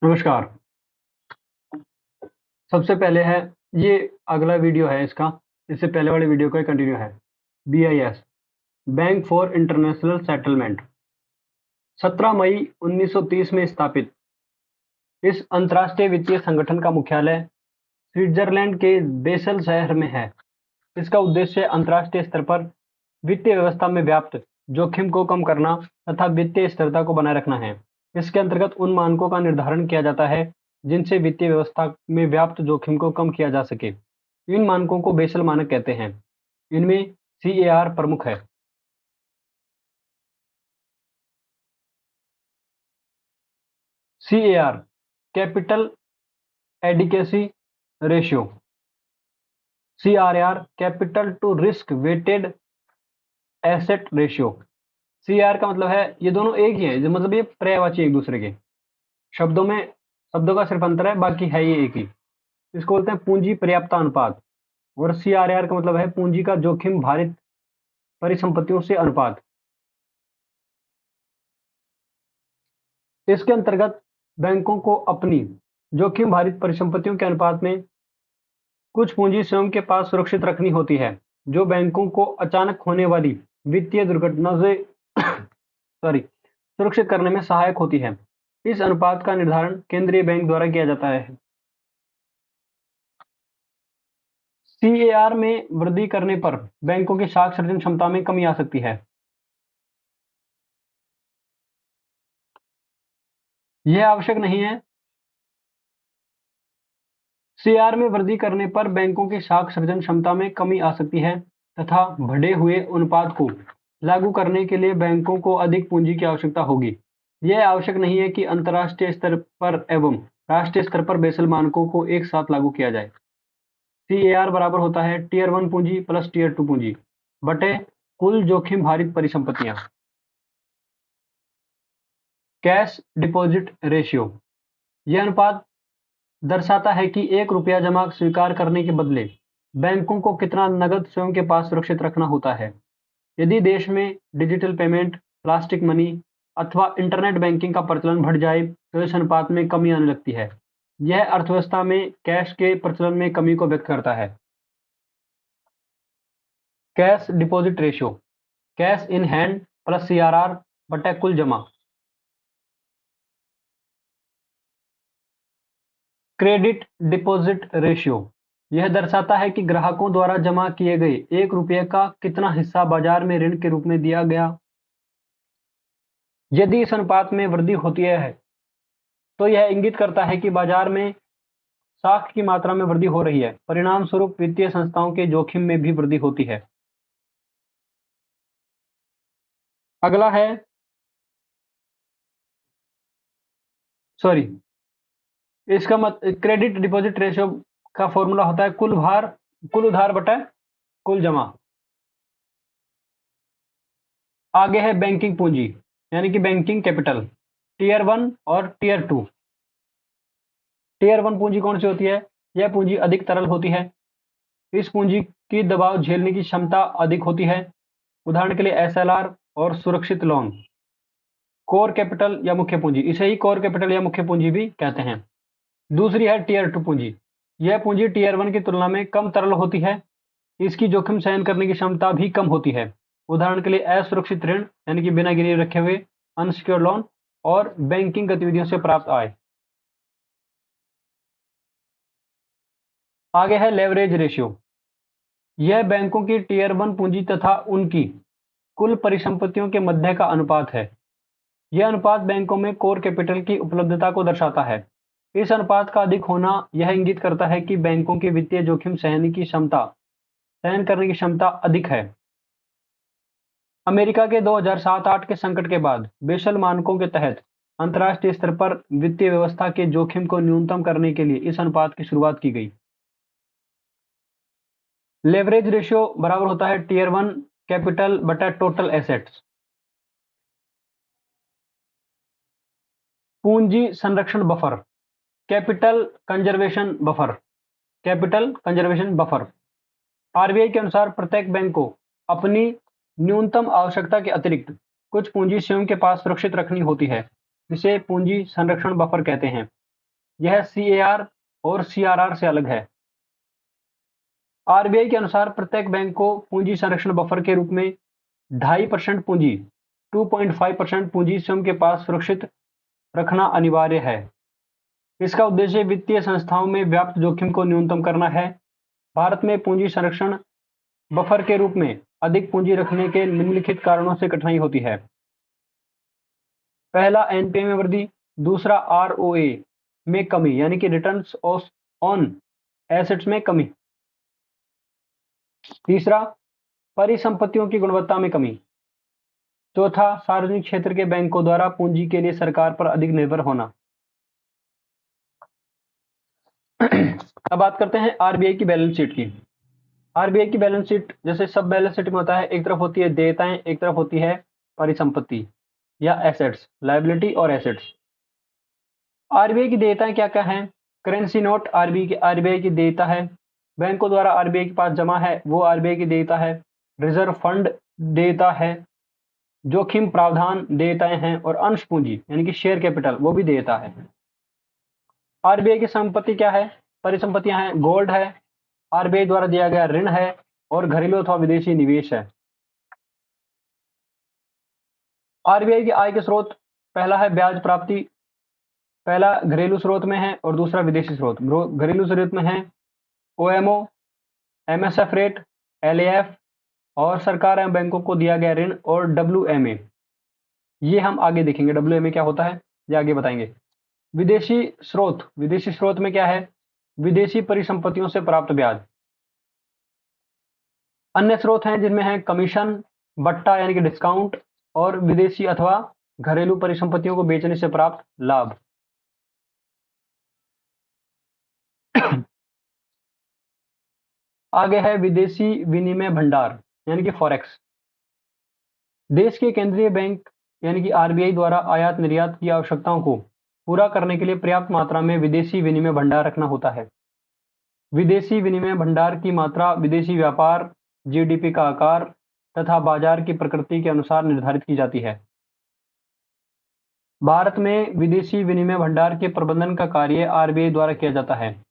नमस्कार। सबसे पहले है ये अगला वीडियो है इसका, इससे पहले वाले वीडियो का कंटिन्यू है। BIS, bank for international settlement, 17 मई 1930 में स्थापित इस अंतर्राष्ट्रीय वित्तीय संगठन का मुख्यालय स्विट्जरलैंड के बेसल शहर में है। इसका उद्देश्य अंतर्राष्ट्रीय स्तर पर वित्तीय व्यवस्था में व्याप्त जोखिम को कम करना तथा वित्तीय स्थिरता को बनाए रखना है। इसके अंतर्गत उन मानकों का निर्धारण किया जाता है जिनसे वित्तीय व्यवस्था में व्याप्त जोखिम को कम किया जा सके। इन मानकों को बेसल मानक कहते हैं। इनमें सीएआर प्रमुख है। CAR, capital adequacy ratio. CRR, capital to risk weighted asset ratio. CR का मतलब है, ये दोनों एक ही है, मतलब ये पर्यायवाची एक दूसरे के शब्दों में, शब्दों का सिर्फ अंतर है, बाकी है ये एक ही। इसको बोलते हैं पूंजी पर्याप्तता अनुपात। और सीआरआर का मतलब है पूंजी का जोखिम भारित परिसंपत्तियों से अनुपात। इसके अंतर्गत बैंकों को अपनी जोखिम भारित परिसंपत्तियों के अनुपात में कुछ पूंजी स्वयं के पास सुरक्षित रखनी होती है, जो बैंकों को अचानक होने वाली वित्तीय दुर्घटना से सुरक्षित करने में सहायक होती है। इस अनुपात का निर्धारण केंद्रीय बैंक द्वारा किया जाता है। सीएआर में वृद्धि करने पर बैंकों की साख सर्जन क्षमता में कमी आ सकती है। यह आवश्यक नहीं है। सीआर में वृद्धि करने पर बैंकों की साख सर्जन क्षमता में कमी आ सकती है तथा बढ़े हुए अनुपात को लागू करने के लिए बैंकों को अधिक पूंजी की आवश्यकता होगी। यह आवश्यक नहीं है कि अंतर्राष्ट्रीय स्तर पर एवं राष्ट्रीय स्तर पर बेसल मानकों को एक साथ लागू किया जाए। सीएआर बराबर होता है टीयर 1 पूंजी प्लस टीयर 2 पूंजी बटे कुल जोखिम भारित परिसंपत्तियां। कैश डिपॉजिट रेशियो, यह अनुपात दर्शाता है कि 1 रुपया जमा स्वीकार करने के बदले बैंकों को कितना नगद स्वयं के पास सुरक्षित रखना होता है। यदि देश में डिजिटल पेमेंट, प्लास्टिक मनी अथवा इंटरनेट बैंकिंग का प्रचलन बढ़ जाए तो इस अनुपात में कमी आने लगती है। यह अर्थव्यवस्था में कैश के प्रचलन में कमी को व्यक्त करता है। Cash deposit ratio, cash in hand plus CRR बटा कुल जमा। क्रेडिट डिपॉजिट रेशियो, यह दर्शाता है कि ग्राहकों द्वारा जमा किए गए 1 रुपये का कितना हिस्सा बाजार में ऋण के रूप में दिया गया। यदि इस अनुपात में वृद्धि होती है तो यह इंगित करता है कि बाजार में साख की मात्रा में वृद्धि हो रही है। परिणाम स्वरूप वित्तीय संस्थाओं के जोखिम में भी वृद्धि होती है। अगला है सॉरी इसका मत क्रेडिट डिपॉजिट रेशियो का फॉर्मूला होता है कुल उधार बटा कुल जमा। आगे है बैंकिंग पूंजी यानी कि बैंकिंग कैपिटल, टीयर 1 और टीयर 2। टीयर 1 पूंजी कौन सी होती है? यह पूंजी अधिक तरल होती है। इस पूंजी की दबाव झेलने की क्षमता अधिक होती है। उदाहरण के लिए एसएलआर और सुरक्षित लोन। कोर कैपिटल या मुख्य पूंजी, इसे ही कोर कैपिटल या मुख्य पूंजी भी कहते हैं। दूसरी है टीयर 2 पूंजी। यह पूंजी टीयर 1 की तुलना में कम तरल होती है। इसकी जोखिम सहन करने की क्षमता भी कम होती है। उदाहरण के लिए असुरक्षित ऋण यानी कि बिना गिरवी रखे हुए अनसिक्योर्ड लोन और बैंकिंग गतिविधियों से प्राप्त आय। आगे है लेवरेज रेशियो। यह बैंकों की टीयर 1 पूंजी तथा उनकी कुल परिसंपत्तियों के मध्य का अनुपात है। यह अनुपात बैंकों में कोर कैपिटल की उपलब्धता को दर्शाता है। इस अनुपात का अधिक होना यह इंगित करता है कि बैंकों की वित्तीय जोखिम सहन करने की क्षमता अधिक है। अमेरिका के 2007-8 के संकट के बाद बेसल मानकों के तहत अंतर्राष्ट्रीय स्तर पर वित्तीय व्यवस्था के जोखिम को न्यूनतम करने के लिए इस अनुपात की शुरुआत की गई। लेवरेज रेशियो बराबर होता है टीयर 1 कैपिटल बटा टोटल एसेट्स। पूंजी संरक्षण buffer, capital conservation buffer. Capital conservation buffer, RBI के अनुसार प्रत्येक बैंक को अपनी न्यूनतम आवश्यकता के अतिरिक्त कुछ पूंजी स्वयं के पास सुरक्षित रखनी होती है, जिसे पूंजी संरक्षण बफर कहते हैं। यह CAR और CRR से अलग है। RBI के अनुसार प्रत्येक बैंक को पूंजी संरक्षण बफर के रूप में 2.5% पूंजी 2.5% पूंजी स्वयं के पास सुरक्षित रखना अनिवार्य है। इसका उद्देश्य वित्तीय संस्थाओं में व्याप्त जोखिम को न्यूनतम करना है। भारत में पूंजी संरक्षण बफर के रूप में अधिक पूंजी रखने के निम्नलिखित कारणों से कठिनाई होती है। पहला, एनपीए में वृद्धि। दूसरा, ROA में कमी यानी कि रिटर्न्स ऑन एसेट्स में कमी। तीसरा, परिसंपत्तियों की गुणवत्ता में कमी। चौथा, सार्वजनिक क्षेत्र के बैंकों द्वारा पूंजी के लिए सरकार पर अधिक निर्भर होना। अब बात करते हैं आरबीआई की बैलेंस शीट की। आरबीआई की बैलेंस शीट जैसे सब बैलेंस शीट में होता है, एक तरफ होती है देयताएं, एक तरफ होती है परिसंपत्ति या एसेट्स, लायबिलिटी और एसेट्स। आरबीआई की देयताएं क्या क्या हैं? करेंसी नोट आरबीआई की देयता है। बैंकों द्वारा आरबीआई के पास जमा है वो आरबीआई की देयता है। रिजर्व फंड देयता है। जोखिम प्रावधान देयताएं हैं और अंश पूंजी यानी कि शेयर कैपिटल वो भी देयता है। आरबीआई की संपत्ति क्या है? परिसंपत्तियां हैं, गोल्ड है, आरबीआई द्वारा दिया गया ऋण है और घरेलू अथवा विदेशी निवेश है। आरबीआई की आय के स्रोत, पहला है ब्याज प्राप्ति, पहला घरेलू स्रोत में है और दूसरा विदेशी स्रोत। घरेलू स्रोत में है ओएमओ, एमएसएफ रेट, एलएएफ और सरकार एवं बैंकों को दिया गया ऋण और डब्ल्यूएमए। ये हम आगे देखेंगे डब्ल्यूएमए क्या होता है, ये आगे बताएंगे। विदेशी स्रोत में क्या है? विदेशी परिसंपत्तियों से प्राप्त ब्याज। अन्य स्रोत हैं जिनमें है कमीशन, बट्टा यानी कि डिस्काउंट और विदेशी अथवा घरेलू परिसंपत्तियों को बेचने से प्राप्त लाभ। आगे है विदेशी विनिमय भंडार यानी कि फॉरेक्स। देश के केंद्रीय बैंक यानी कि आरबीआई द्वारा आयात निर्यात की आवश्यकताओं को पूरा करने के लिए पर्याप्त मात्रा में विदेशी विनिमय भंडार रखना होता है। विदेशी विनिमय भंडार की मात्रा विदेशी व्यापार, जीडीपी का आकार तथा बाजार की प्रकृति के अनुसार निर्धारित की जाती है। भारत में विदेशी विनिमय भंडार के प्रबंधन का कार्य आरबीआई द्वारा किया जाता है।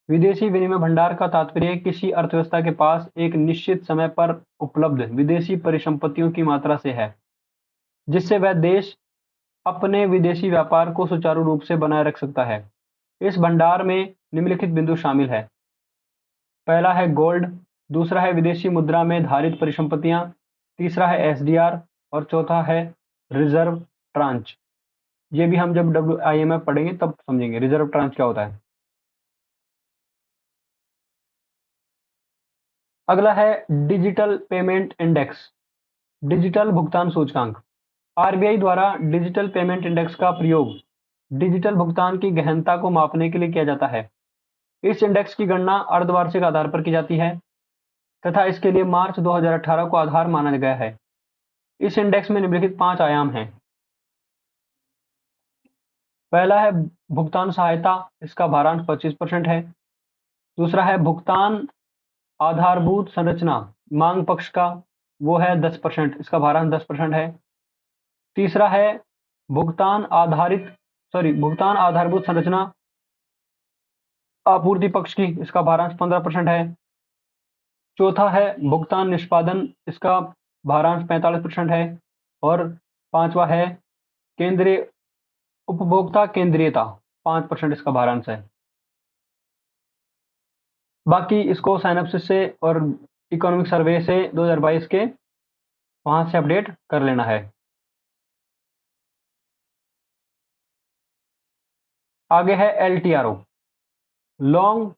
विदेशी विनिमय भंडार का तात्पर्य किसी अर्थव्यवस्था के पास एक निश्चित समय पर उपलब्ध विदेशी परिसंपत्तियों की मात्रा से है, जिससे वह देश अपने विदेशी व्यापार को सुचारू रूप से बनाए रख सकता है। इस भंडार में निम्नलिखित बिंदु शामिल है। पहला है गोल्ड, दूसरा है विदेशी मुद्रा में धारित परिसंपत्तियां, तीसरा है एसडीआर और चौथा है रिजर्व ट्रांच। ये भी हम जब WIMF पढ़ेंगे तब समझेंगे रिजर्व ट्रांच क्या होता है। अगला है डिजिटल पेमेंट इंडेक्स, डिजिटल भुगतान सूचकांक। आरबीआई द्वारा डिजिटल पेमेंट इंडेक्स का प्रयोग डिजिटल भुगतान की गहनता को मापने के लिए किया जाता है। इस इंडेक्स की गणना अर्धवार्षिक आधार पर की जाती है तथा इसके लिए मार्च 2018 को आधार माना गया है। इस इंडेक्स में निम्नलिखित 5 आयाम हैं। पहला है भुगतान सहायता, इसका भारांश 25% है। दूसरा है भुगतान आधारभूत संरचना, मांग पक्ष का, वो है 10%, इसका भारांश 10% है। तीसरा है भुगतान आधारभूत संरचना आपूर्ति पक्ष की, इसका भारांश 15% है। चौथा है भुगतान निष्पादन, इसका भारांश 45% है। और पांचवा है केंद्रीय उपभोक्ता केंद्रीयता, 5% इसका भारांश है। बाकी इसको साइनॉप्सिस से और इकोनॉमिक सर्वे से 2022 के वहां से अपडेट कर लेना है। आगे है LTRO, long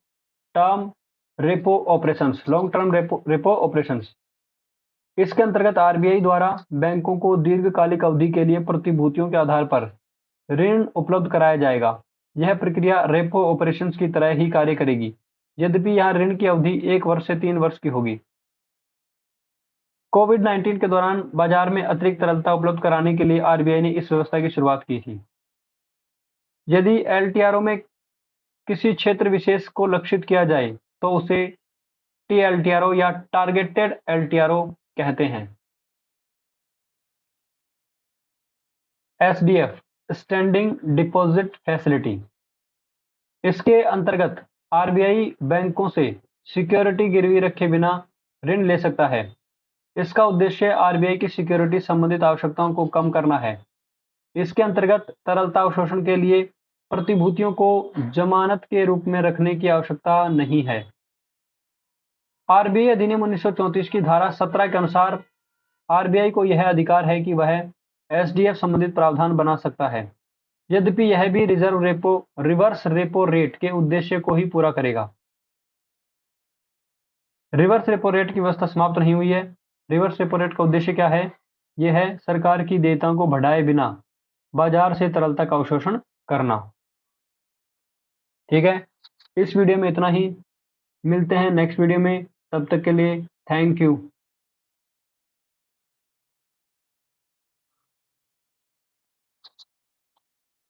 term repo operations, long term repo operations. इसके अंतर्गत आरबीआई द्वारा बैंकों को दीर्घकालिक अवधि के लिए प्रतिभूतियों के आधार पर ऋण उपलब्ध कराया जाएगा। यह प्रक्रिया रेपो ऑपरेशंस की तरह ही कार्य करेगी, यद्यपि यहाँ ऋण की अवधि 1 वर्ष से 3 वर्ष की होगी। कोविड-19 के दौरान बाजार में अतिरिक्त तरलता उपलब्ध कराने के लिए आरबीआई ने इस व्यवस्था की शुरुआत की थी। यदि LTRO में किसी क्षेत्र विशेष को लक्षित किया जाए तो उसे TLTRO या टारगेटेड LTRO कहते हैं। SDF, standing deposit facility. इसके अंतर्गत आरबीआई बैंकों से सिक्योरिटी गिरवी रखे बिना ऋण ले सकता है। इसका उद्देश्य आरबीआई की सिक्योरिटी संबंधित आवश्यकताओं को कम करना है। इसके अंतर्गत तरलता अवशोषण के लिए प्रतिभूतियों को जमानत के रूप में रखने की आवश्यकता नहीं है। आरबीआई अधिनियम 1934 की धारा 17 के अनुसार आरबीआई को यह अधिकार है कि वह एसडीएफ संबंधित प्रावधान बना सकता है, यद्यपि यह भी रिवर्स रेपो रेट के उद्देश्य को ही पूरा करेगा। रिवर्स रेपो रेट की व्यवस्था समाप्त नहीं हुई है। रिवर्स रेपो रेट का उद्देश्य क्या है? यह है सरकार की देयताओं को बढ़ाए बिना बाजार से तरलता का अवशोषण करना। ठीक है, इस वीडियो में इतना ही। मिलते हैं नेक्स्ट वीडियो में, तब तक के लिए थैंक यू।